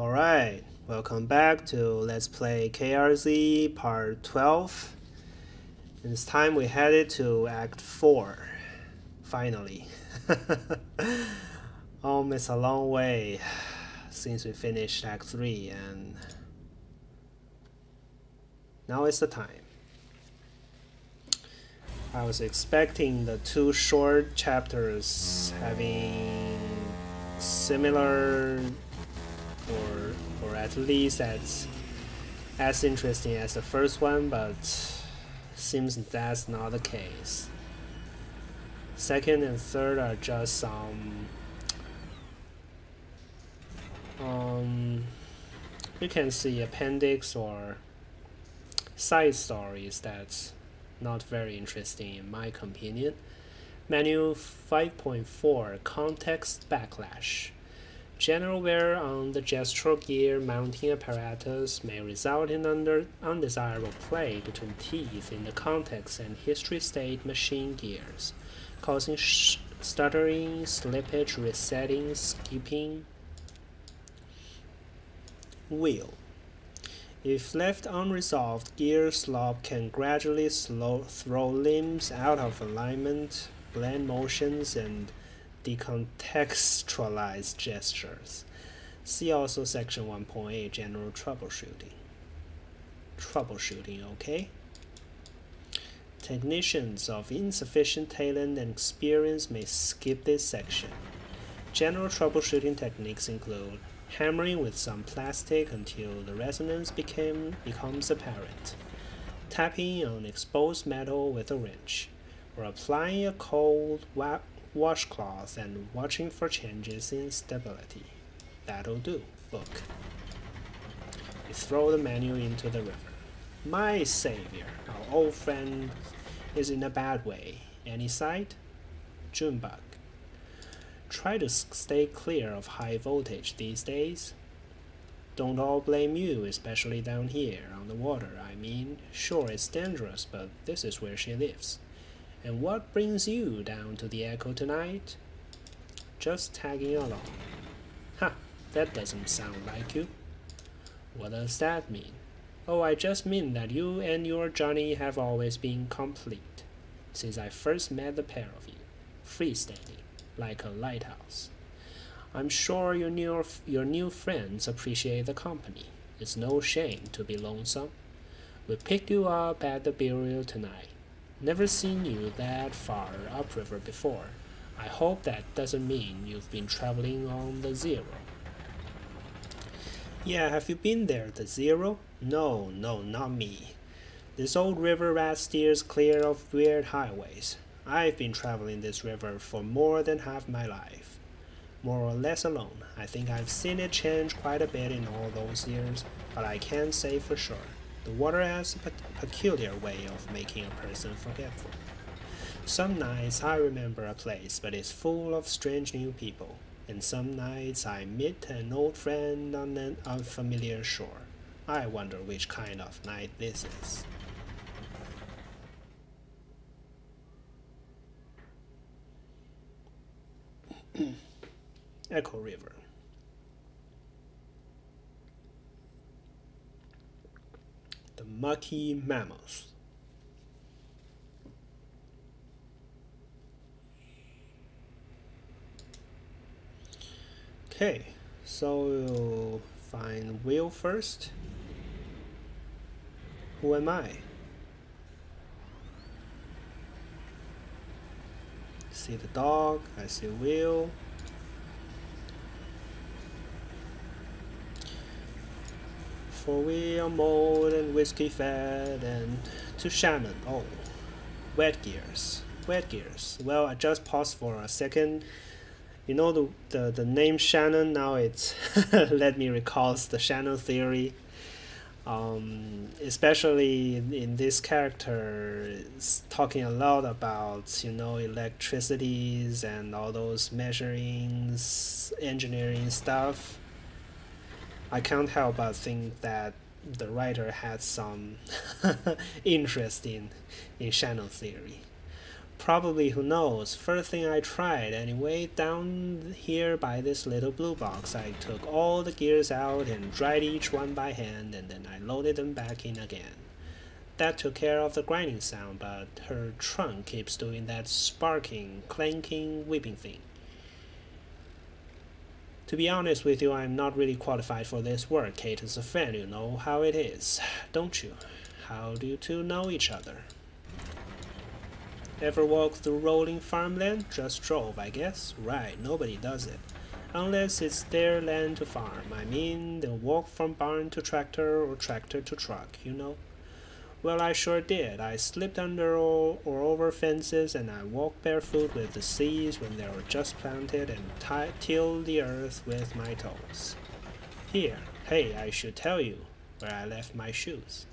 Alright, welcome back to Let's Play KRZ Part 12. And this time we headed to Act 4. Finally. It's a long way since we finished Act 3 and now is the time. I was expecting the two short chapters having similar or at least as interesting as the first one, but seems that's not the case. Second and third are just some you can see appendix or side stories that's not very interesting in my opinion. Menu 5.4 Context Backlash. General wear on the gestural gear mounting apparatus may result in undesirable play between teeth in the context and history state machine gears, causing stuttering, slippage, resetting, skipping. Wheel. If left unresolved, gear slop can gradually throw limbs out of alignment, blend motions, and decontextualize gestures. See also section 1.8 general troubleshooting. Okay? Technicians of insufficient talent and experience may skip this section. General troubleshooting techniques include hammering with some plastic until the resonance becomes apparent, tapping on exposed metal with a wrench, or applying a cold washcloth and watching for changes in stability. That'll do. Book. You throw the manual into the river. My savior, our old friend, is in a bad way. Any sight? Junebug. Try to stay clear of high voltage these days. Don't all blame you, especially down here on the water. I mean, sure it's dangerous, but this is where she lives. And what brings you down to the Echo tonight? Just tagging along. Ha, that doesn't sound like you. What does that mean? Oh, I just mean that you and your Johnny have always been complete, since I first met the pair of you, freestanding, like a lighthouse. I'm sure your new friends appreciate the company. It's no shame to be lonesome. We picked you up at the burial tonight. Never seen you that far upriver before. I hope that doesn't mean you've been traveling on the Zero. Yeah, have you been there, the Zero? No, not me. This old river rat steers clear of weird highways. I've been traveling this river for more than half my life. More or less alone. I think I've seen it change quite a bit in all those years, but I can't say for sure. The water has a peculiar way of making a person forgetful. Some nights I remember a place, but it's full of strange new people, and some nights I meet an old friend on an unfamiliar shore. I wonder which kind of night this is. Echo River. The Mucky Mammoth. Okay, so we'll find Will first. Who am I? See the dog, I see Will. For we are mold and whiskey fed, and to Shannon. Oh, wet gears. Well, I just paused for a second. You know the name Shannon, now it's let me recall the Shannon theory. Especially in this character, it's talking a lot about, electricities and all those measurings, engineering stuff. I can't help but think that the writer had some interest in Shannon theory. Probably, who knows? First thing I tried anyway, down here by this little blue box, I took all the gears out and dried each one by hand, and then I loaded them back in again. That took care of the grinding sound, but her trunk keeps doing that sparking, clanking, whipping thing. To be honest with you, I'm not really qualified for this work. Kate is a friend, you know how it is, don't you? How do you two know each other? Ever walk through rolling farmland? Just drove, I guess. Right, nobody does it. Unless it's their land to farm. I mean, they'll walk from barn to tractor or tractor to truck, you know? Well, I sure did. I slipped under or over fences, and I walked barefoot with the seeds when they were just planted, and tilled the earth with my toes. Here, hey, I should tell you where I left my shoes.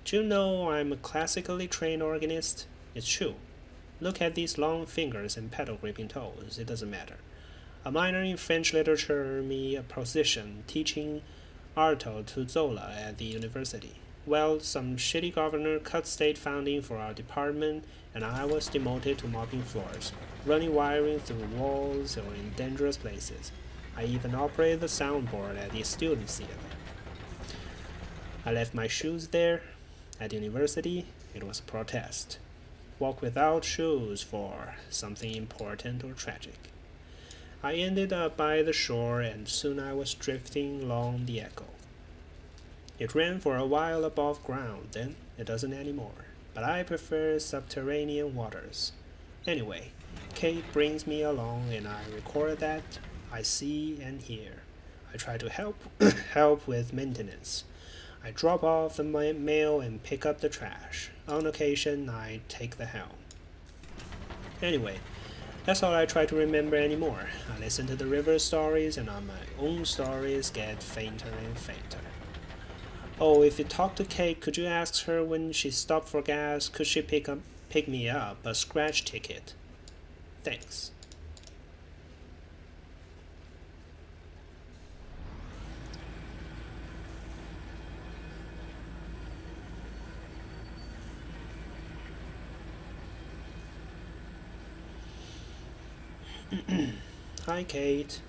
Do you know I'm a classically trained organist? It's true. Look at these long fingers and pedal-gripping toes. It doesn't matter. A minor in French literature earned me a position teaching Artaud to Zola at the university. Well, some shitty governor cut state funding for our department, and I was demoted to mopping floors, running wiring through walls or in dangerous places. I even operated the soundboard at the student theater. I left my shoes there. At university, it was a protest. Walk without shoes for something important or tragic. I ended up by the shore, and soon I was drifting along the Echo. It ran for a while above ground, then it doesn't anymore, but I prefer subterranean waters. Anyway, Kate brings me along, and I record that I see and hear. I try to help with maintenance. I drop off the mail and pick up the trash. On occasion, I take the helm. Anyway, that's all I try to remember anymore. I listen to the river stories, and on my own stories get fainter and fainter. Oh, if you talk to Kate, could you ask her when she stopped for gas, could she pick me up a scratch ticket? Thanks. Hi, Kate.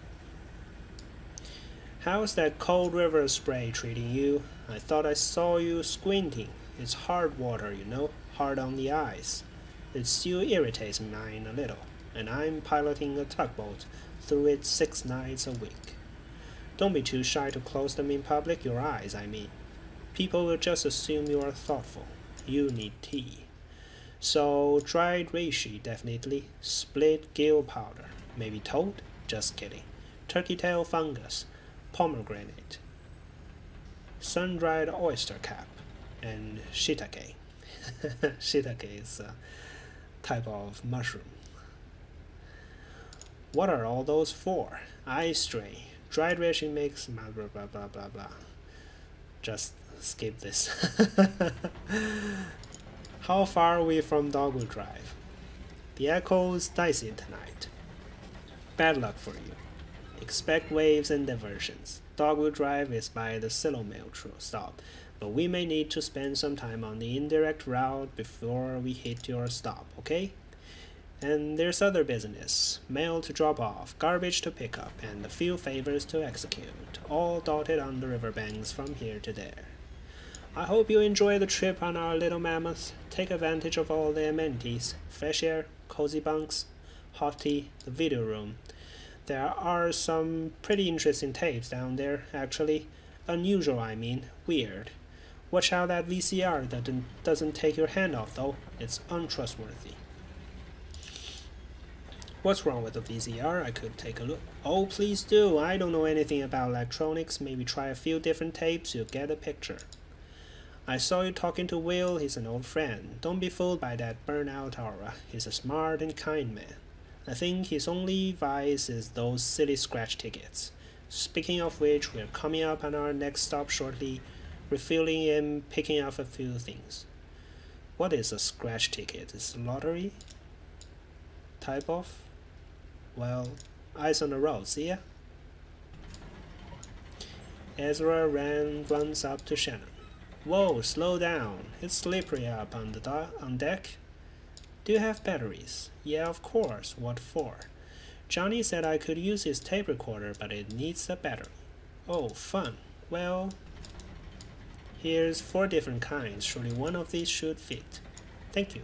How's that cold river spray treating you? I thought I saw you squinting. It's hard water, you know, hard on the eyes. It still irritates mine a little, and I'm piloting a tugboat through it 6 nights a week. Don't be too shy to close them in public, your eyes, I mean. People will just assume you are thoughtful. You need tea. So, dried reishi, definitely. Split gill powder. Maybe toad? Just kidding. Turkey tail fungus. Pomegranate. Sun-dried oyster cap. And shiitake. Shiitake is a type of mushroom. What are all those for? Eye strain. Dried reishi makes blah blah blah blah blah blah. Just skip this. How far are we from Dogwood Drive? The echo's dicey tonight. Bad luck for you. Expect waves and diversions. Dogwood Drive is by the Silomail stop, but we may need to spend some time on the indirect route before we hit your stop, okay? And there's other business. Mail to drop off, garbage to pick up, and a few favors to execute, all dotted on the riverbanks from here to there. I hope you enjoy the trip on our Little Mammoth. Take advantage of all the amenities, fresh air, cozy bunks, hot tea, the video room. There are some pretty interesting tapes down there, actually. Unusual, I mean. Weird. Watch out that VCR doesn't take your hand off, though. It's untrustworthy. What's wrong with the VCR? I could take a look. Oh, please do. I don't know anything about electronics. Maybe try a few different tapes. You'll get a picture. I saw you talking to Will. He's an old friend. Don't be fooled by that burnout aura. He's a smart and kind man. I think his only vice is those silly scratch tickets. Speaking of which, we're coming up on our next stop shortly, refilling and picking up a few things. What is a scratch ticket? Is it lottery? Type of? Well, eyes on the road, see ya? Ezra runs up to Shannon. Whoa, slow down. It's slippery up on deck. Do you have batteries? Yeah, of course. What for? Johnny said I could use his tape recorder, but it needs a battery. Oh, fun. Well, here's 4 different kinds. Surely one of these should fit. Thank you.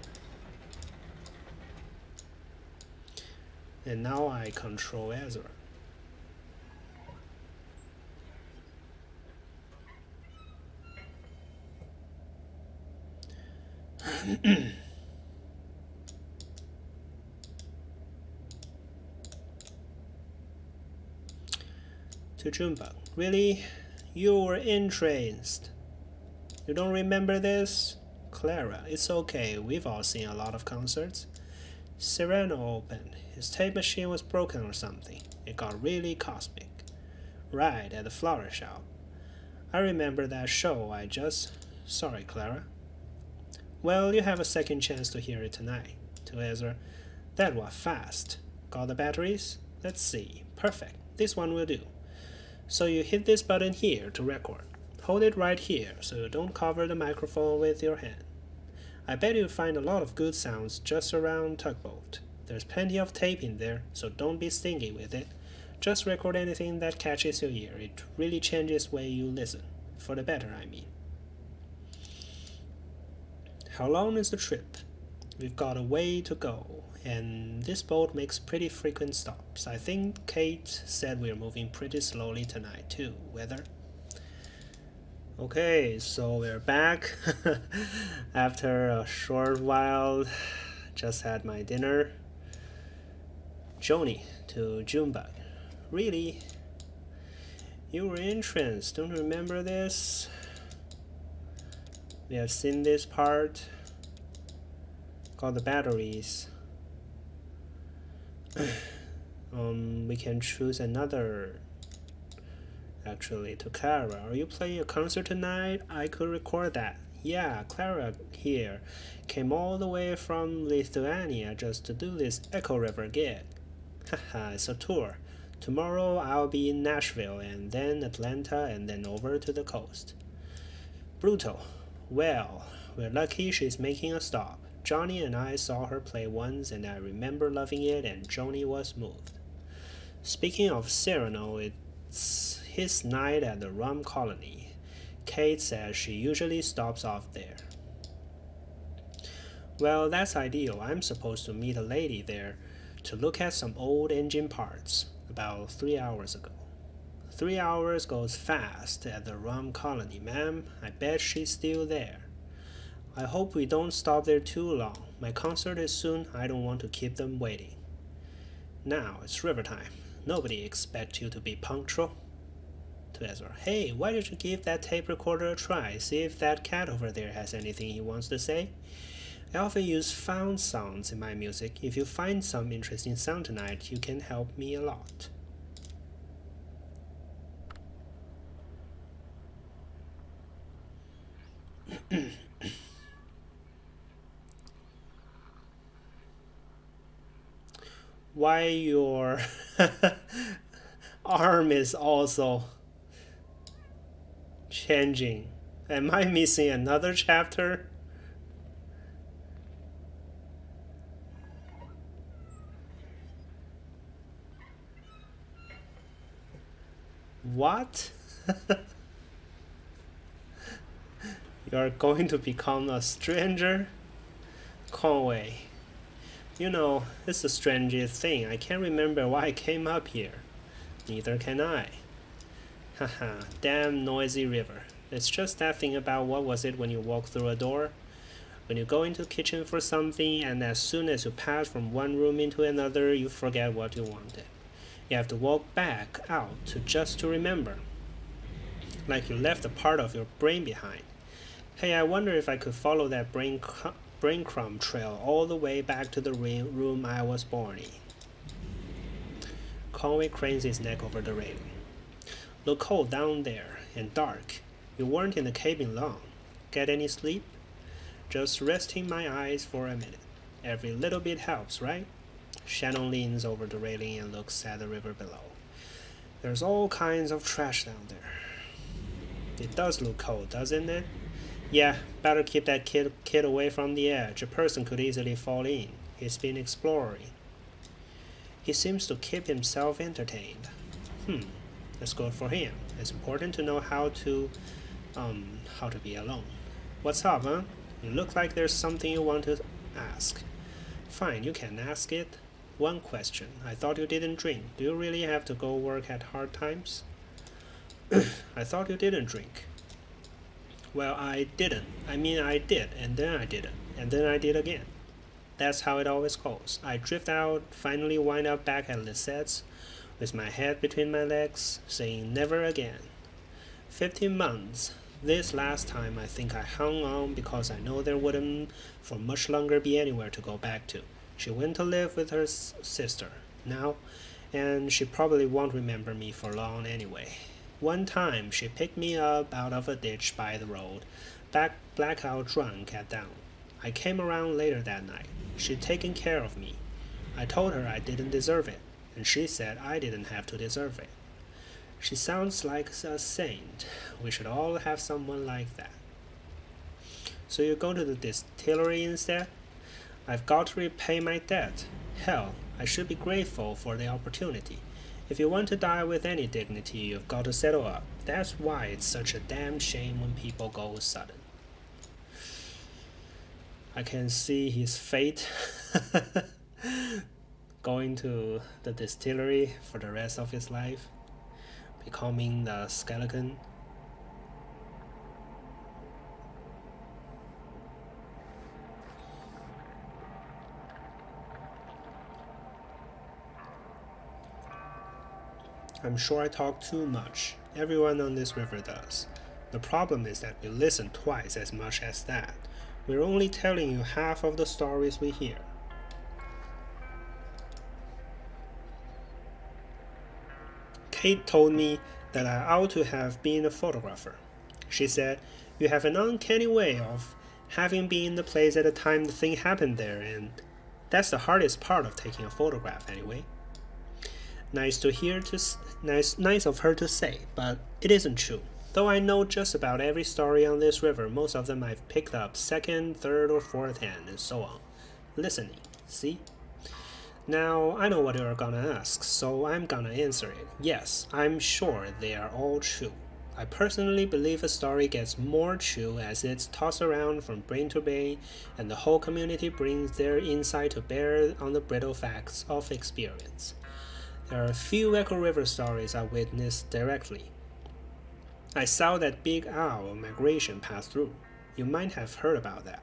And now I control Ezra. To Junebug. Really? You were entranced. You don't remember this? Clara, it's okay. We've all seen a lot of concerts. Sereno opened. His tape machine was broken or something. It got really cosmic. Right, at the flower shop. I remember that show. Sorry, Clara. Well, you have a second chance to hear it tonight. To Ezra. That was fast. Got the batteries? Let's see. Perfect. This one will do. So you hit this button here to record. Hold it right here so you don't cover the microphone with your hand. I bet you'll find a lot of good sounds just around Tugboat. There's plenty of tape in there, so don't be stingy with it. Just record anything that catches your ear. It really changes the way you listen. For the better, I mean. How long is the trip? We've got a way to go, and this boat makes pretty frequent stops. I think Kate said we're moving pretty slowly tonight too. Weather? Okay, so we're back after a short while. Just had my dinner. Joni to Junebug. Really? You were entranced. Don't remember this? We have seen this part. Got the batteries. We can choose another. Actually, to Clara. Are you playing a concert tonight? I could record that. Yeah, Clara here came all the way from Lithuania just to do this Echo River gig. Haha, it's a tour. Tomorrow I'll be in Nashville and then Atlanta and then over to the coast. Brutal. Well, we're lucky she's making a stop. Johnny and I saw her play once and I remember loving it and Joni was moved. Speaking of Cyrano, it's his night at the Rum Colony. Kate says she usually stops off there. Well, that's ideal. I'm supposed to meet a lady there to look at some old engine parts about 3 hours ago. 3 hours goes fast at the Rum Colony, ma'am. I bet she's still there. I hope we don't stop there too long. My concert is soon. I don't want to keep them waiting. Now it's river time. Nobody expects you to be punctual. To Ezra. Hey, why don't you give that tape recorder a try? See if that cat over there has anything he wants to say. I often use found sounds in my music. If you find some interesting sound tonight, you can help me a lot. Why your arm is also changing? Am I missing another chapter? What? You're going to become a stranger? Conway. You know, it's the strangest thing. I can't remember why I came up here. Neither can I. Haha, damn noisy river. It's just that thing about what was it when you walk through a door? When you go into the kitchen for something and as soon as you pass from one room into another, you forget what you wanted. You have to walk back out to remember. Like you left a part of your brain behind. Hey, I wonder if I could follow that breadcrumb trail all the way back to the room I was born in. Conway cranes his neck over the railing. Look cold down there, and dark. You weren't in the cabin long. Get any sleep? Just resting my eyes for a minute. Every little bit helps, right? Shannon leans over the railing and looks at the river below. There's all kinds of trash down there. It does look cold, doesn't it? Yeah, better keep that kid away from the edge. A person could easily fall in. He's been exploring. He seems to keep himself entertained. That's good for him. It's important to know how to be alone. What's up, huh? You look like there's something you want to ask. Fine, you can ask it. One question. I thought you didn't drink. Do you really have to go work at hard times? I thought you didn't drink. Well, I didn't. I mean, I did, and then I didn't, and then I did again. That's how it always goes. I drift out, finally wind up back at Lisette's, with my head between my legs, saying never again. 15 months. This last time I think I hung on because I know there wouldn't for much longer be anywhere to go back to. She went to live with her sister now, and she probably won't remember me for long anyway. One time she picked me up out of a ditch by the road, blackout drunk at dawn. I came around later that night. She'd taken care of me. I told her I didn't deserve it, and she said I didn't have to deserve it. She sounds like a saint. We should all have someone like that. So you go to the distillery instead? I've got to repay my debt. Hell, I should be grateful for the opportunity. If you want to die with any dignity, you've got to settle up. That's why it's such a damn shame when people go sudden. I can see his fate going to the distillery for the rest of his life, becoming the skeleton. I'm sure I talk too much. Everyone on this river does. The problem is that we listen twice as much as that. We're only telling you half of the stories we hear. Kate told me that I ought to have been a photographer. She said, you have an uncanny way of having been in the place at the time the thing happened there, and that's the hardest part of taking a photograph anyway. Nice of her to say, but it isn't true. Though I know just about every story on this river, most of them I've picked up second, third, or fourth hand, and so on. Listening, see? Now, I know what you're gonna ask, so I'm gonna answer it. Yes, I'm sure they are all true. I personally believe a story gets more true as it's tossed around from brain to brain, and the whole community brings their insight to bear on the brittle facts of experience. There are a few Echo River stories I witnessed directly. I saw that big owl migration pass through. You might have heard about that.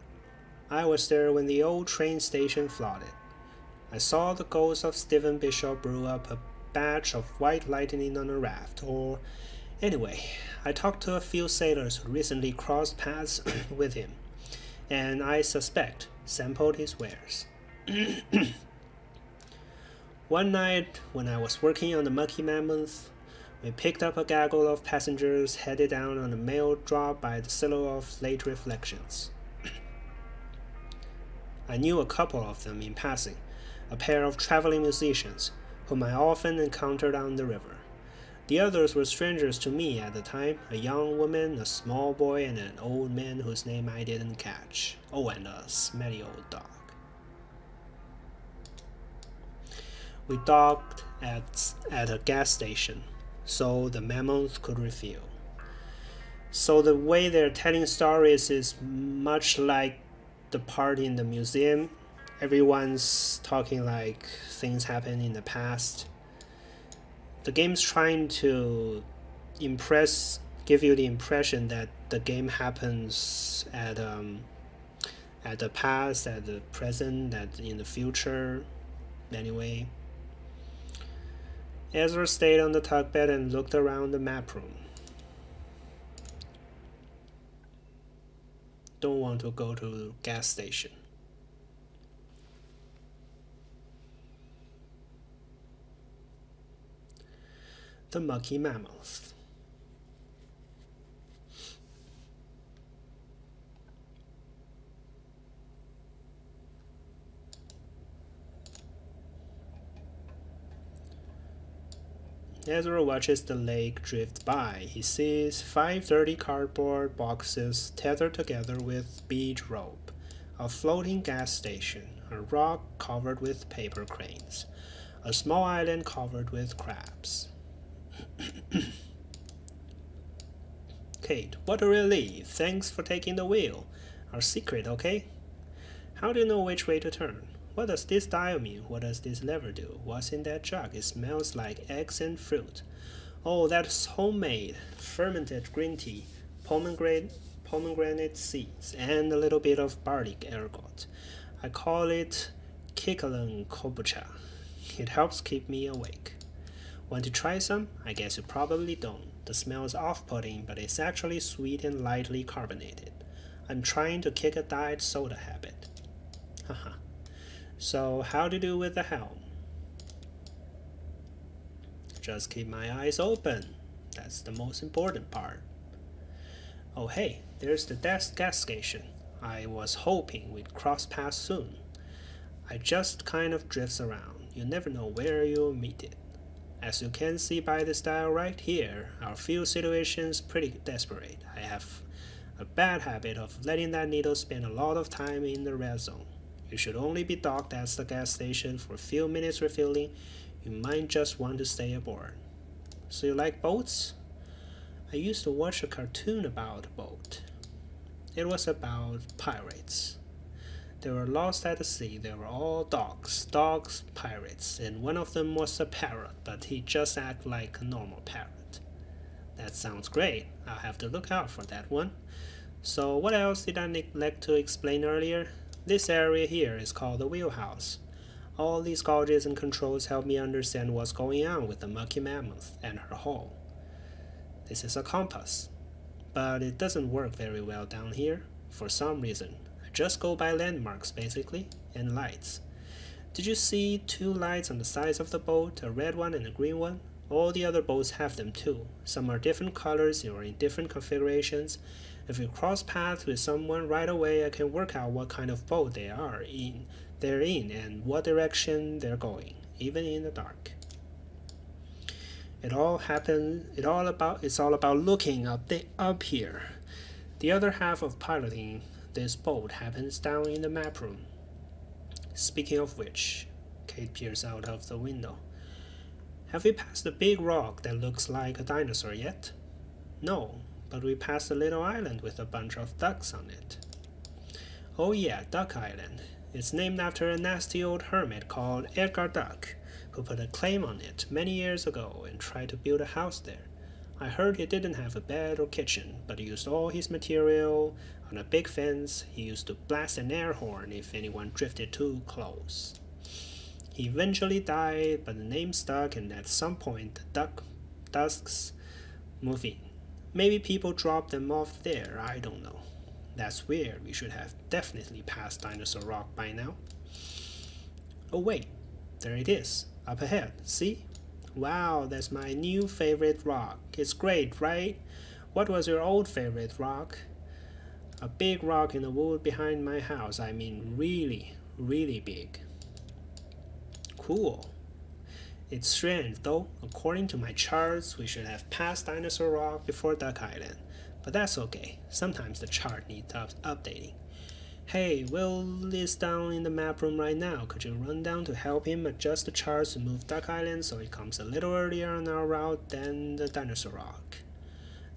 I was there when the old train station flooded. I saw the ghost of Stephen Bishop brew up a batch of white lightning on a raft, or anyway, I talked to a few sailors who recently crossed paths with him, and I suspect sampled his wares. One night, when I was working on the Mucky Mammoth, we picked up a gaggle of passengers headed down on a mail drop by the Silo of Late Reflections. I knew a couple of them in passing, a pair of traveling musicians, whom I often encountered on the river. The others were strangers to me at the time, a young woman, a small boy, and an old man whose name I didn't catch. Oh, and a smelly old dog. We docked at a gas station, so the Mammoth could refuel. So the way they're telling stories is much like the part in the museum. Everyone's talking like things happened in the past. The game's trying to give you the impression that the game happens at the past, at the present, at in the future. Anyway, Ezra stayed on the tug bed and looked around the map room. Don't want to go to the gas station. The Mucky Mammoth. Ezra watches the lake drift by. He sees 5 dirty cardboard boxes tethered together with bead rope, a floating gas station, a rock covered with paper cranes, a small island covered with crabs. Kate, what a relief. Thanks for taking the wheel. Our secret, okay? How do you know which way to turn? What does this dial mean? What does this lever do? What's in that jug? It smells like eggs and fruit. Oh, that's homemade, fermented green tea, pomegranate seeds, and a little bit of barley ergot. I call it Kikkolan kombucha. It helps keep me awake. Want to try some? I guess you probably don't. The smell is off-putting, but it's actually sweet and lightly carbonated. I'm trying to kick a diet soda habit. Haha. So how to do with the helm? Just keep my eyes open. That's the most important part. Oh hey, there's the gas station. I was hoping we'd cross paths soon. I just kind of drifts around. You never know where you'll meet it. As you can see by this dial right here, our fuel situation's pretty desperate. I have a bad habit of letting that needle spend a lot of time in the red zone. You should only be docked at the gas station for a few minutes refilling. You might just want to stay aboard. So you like boats? I used to watch a cartoon about a boat. It was about pirates. They were lost at the sea. They were all dogs, pirates, and one of them was a parrot, but he just acted like a normal parrot. That sounds great. I'll have to look out for that one. So what else did I neglect to explain earlier? This area here is called the wheelhouse. All these gauges and controls help me understand what's going on with the Mucky Mammoth and her hull. This is a compass, but it doesn't work very well down here for some reason. I just go by landmarks basically, and lights. Did you see 2 lights on the sides of the boat, a red one and a green one? All the other boats have them too. Some are different colors or in different configurations. If you cross paths with someone right away, I can work out what kind of boat they're in and what direction they're going, even in the dark. It's all about looking up here. The other half of piloting this boat happens down in the map room. Speaking of which, Kate peers out of the window. Have we passed the big rock that looks like a dinosaur yet? No, but we passed a little island with a bunch of ducks on it. Oh yeah, Duck Island. It's named after a nasty old hermit called Edgar Duck, who put a claim on it many years ago and tried to build a house there. I heard he didn't have a bed or kitchen, but he used all his material on a big fence. He used to blast an air horn if anyone drifted too close. He eventually died, but the name stuck, and at some point the ducks moved in. Maybe people dropped them off there, I don't know. That's weird. We should have definitely passed Dinosaur Rock by now. Oh wait, there it is, up ahead, see? Wow, that's my new favorite rock. It's great, right? What was your old favorite rock? A big rock in the wood behind my house. I mean really, really big. Cool. It's strange though. According to my charts, we should have passed Dinosaur Rock before Duck Island. But that's okay. Sometimes the chart needs updating. Hey, Will is down in the map room right now. Could you run down to help him adjust the charts to move Duck Island so it comes a little earlier on our route than the Dinosaur Rock?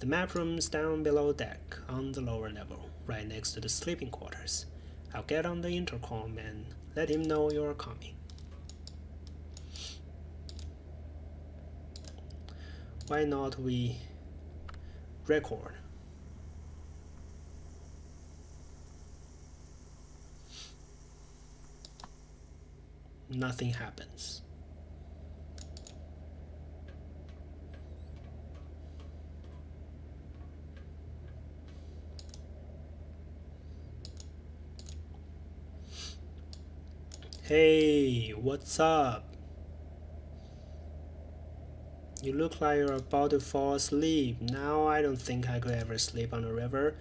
The map room's down below deck, on the lower level, right next to the sleeping quarters. I'll get on the intercom and let him know you're coming. Why not we record? Nothing happens. Hey, what's up? You look like you're about to fall asleep. Now I don't think I could ever sleep on a river.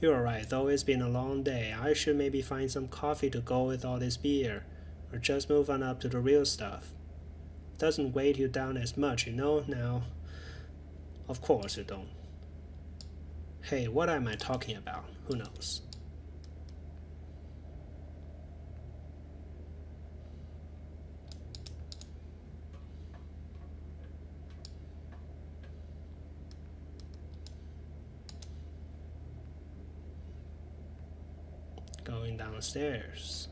You're right, though it's been a long day. I should maybe find some coffee to go with all this beer, or just move on up to the real stuff. doesn't weigh you down as much, you know, now. Of course you don't. Hey, what am I talking about? Who knows? Going downstairs.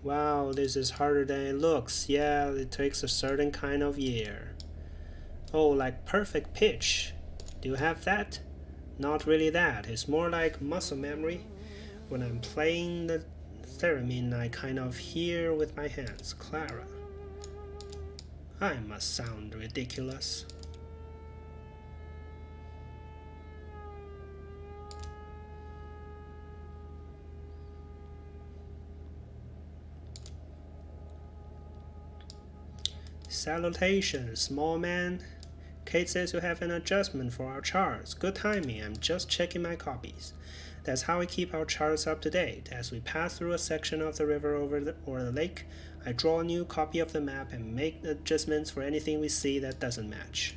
Wow, this is harder than it looks. Yeah, it takes a certain kind of ear. Oh, like perfect pitch. Do you have that? Not really that. It's more like muscle memory. When I'm playing the theremin, I kind of hear with my hands. Clara. I must sound ridiculous. Salutations, small man. Kate says you have an adjustment for our charts. Good timing, I'm just checking my copies. That's how we keep our charts up to date. As we pass through a section of the river or the lake, I draw a new copy of the map and make adjustments for anything we see that doesn't match.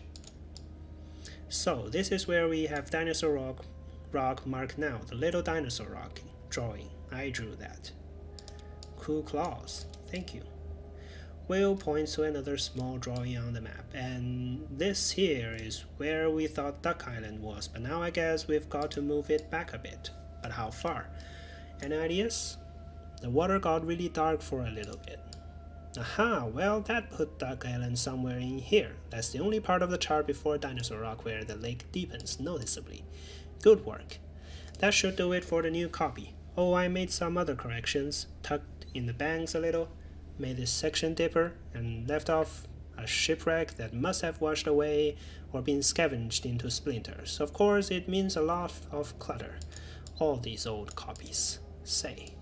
So, this is where we have dinosaur rock marked now, the little dinosaur rock drawing. I drew that. Cool claws. Thank you. Will points to another small drawing on the map, and this here is where we thought Duck Island was, but now I guess we've got to move it back a bit. But how far? Any ideas? The water got really dark for a little bit. Aha, well that put Duck Island somewhere in here. That's the only part of the chart before Dinosaur Rock where the lake deepens noticeably. Good work. That should do it for the new copy. Oh, I made some other corrections, tucked in the banks a little. Made this section deeper and left off a shipwreck that must have washed away or been scavenged into splinters. Of course, it means a lot of clutter. All these old copies say.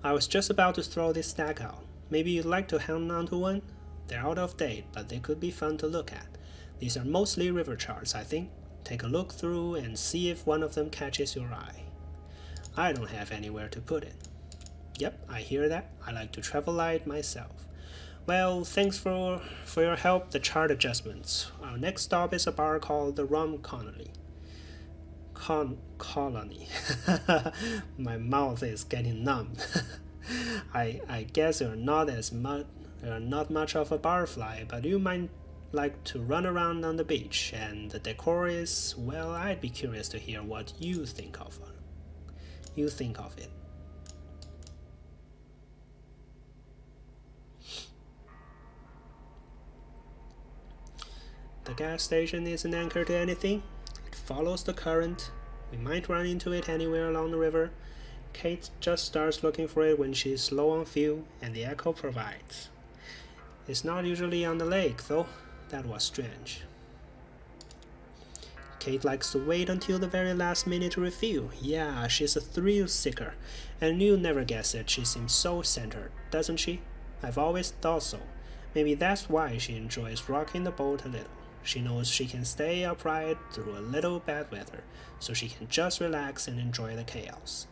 I was just about to throw this stack out. Maybe you'd like to hang on to one? They're out of date, but they could be fun to look at. These are mostly river charts, I think. Take a look through and see if one of them catches your eye. I don't have anywhere to put it. Yep, I hear that. I like to travel light myself. Well, thanks for your help, the chart adjustments. Our next stop is a bar called the Rum Colony. Colony. My mouth is getting numb. I guess you're not much of a barfly, but you might like to run around on the beach, and the decor is, well, I'd be curious to hear what you think of it. The gas station isn't anchored to anything. It follows the current. We might run into it anywhere along the river. Kate just starts looking for it when she's low on fuel, and the echo provides. It's not usually on the lake, though. That was strange. Kate likes to wait until the very last minute to refuel. Yeah, she's a thrill seeker, and you'll never guess it. She seems so centered, doesn't she? I've always thought so. Maybe that's why she enjoys rocking the boat a little. She knows she can stay upright through a little bad weather, so she can just relax and enjoy the chaos.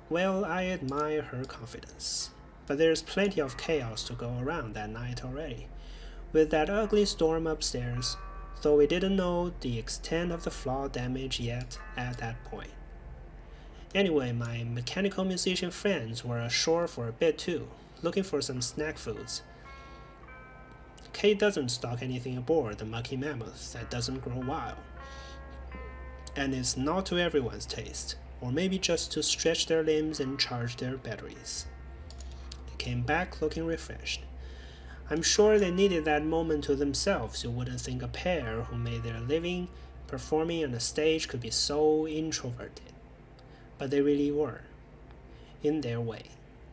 Well, I admire her confidence. But there's plenty of chaos to go around that night already. With that ugly storm upstairs, though we didn't know the extent of the flood damage yet at that point. Anyway, my mechanical musician friends were ashore for a bit too, looking for some snack foods. Kate doesn't stock anything aboard the Mucky Mammoth that doesn't grow wild. And it's not to everyone's taste, or maybe just to stretch their limbs and charge their batteries. They came back looking refreshed. I'm sure they needed that moment to themselves. You wouldn't think a pair who made their living performing on a stage could be so introverted. But they really were, in their way.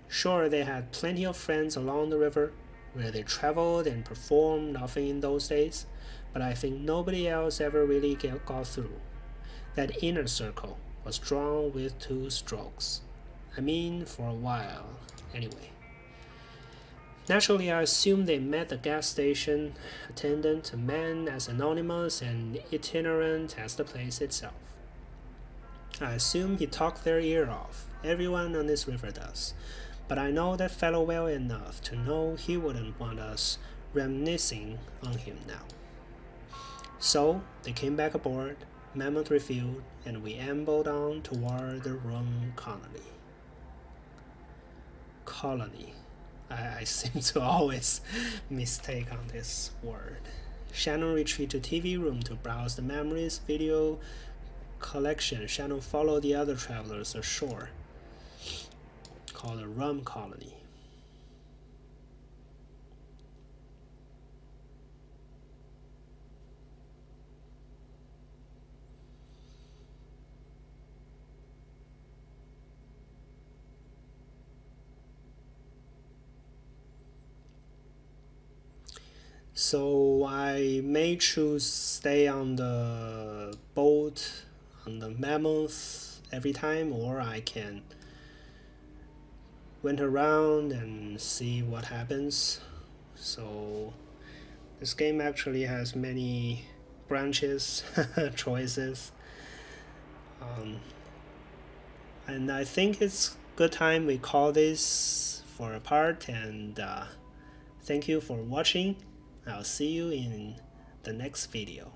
Sure, they had plenty of friends along the river, where they traveled and performed often in those days, but I think nobody else ever really got through. That inner circle was drawn with two strokes. I mean, for a while, anyway. Naturally, I assume they met the gas station attendant, a man as anonymous and itinerant as the place itself. I assume he talked their ear off. Everyone on this river does. But I know that fellow well enough to know he wouldn't want us reminiscing on him now. So they came back aboard, Mammoth refueled, and we ambled on toward the Rum colony. Colony. I seem to always mistake on this word. Shannon retreated to TV room to browse the memories video collection. Shannon followed the other travelers ashore, called the Rum colony. So I may choose stay on the boat on the Mammoth every time, or I can went around and see what happens. So this game actually has many branches, choices, and I think it's good time we call this for a part. And thank you for watching. I'll see you in the next video.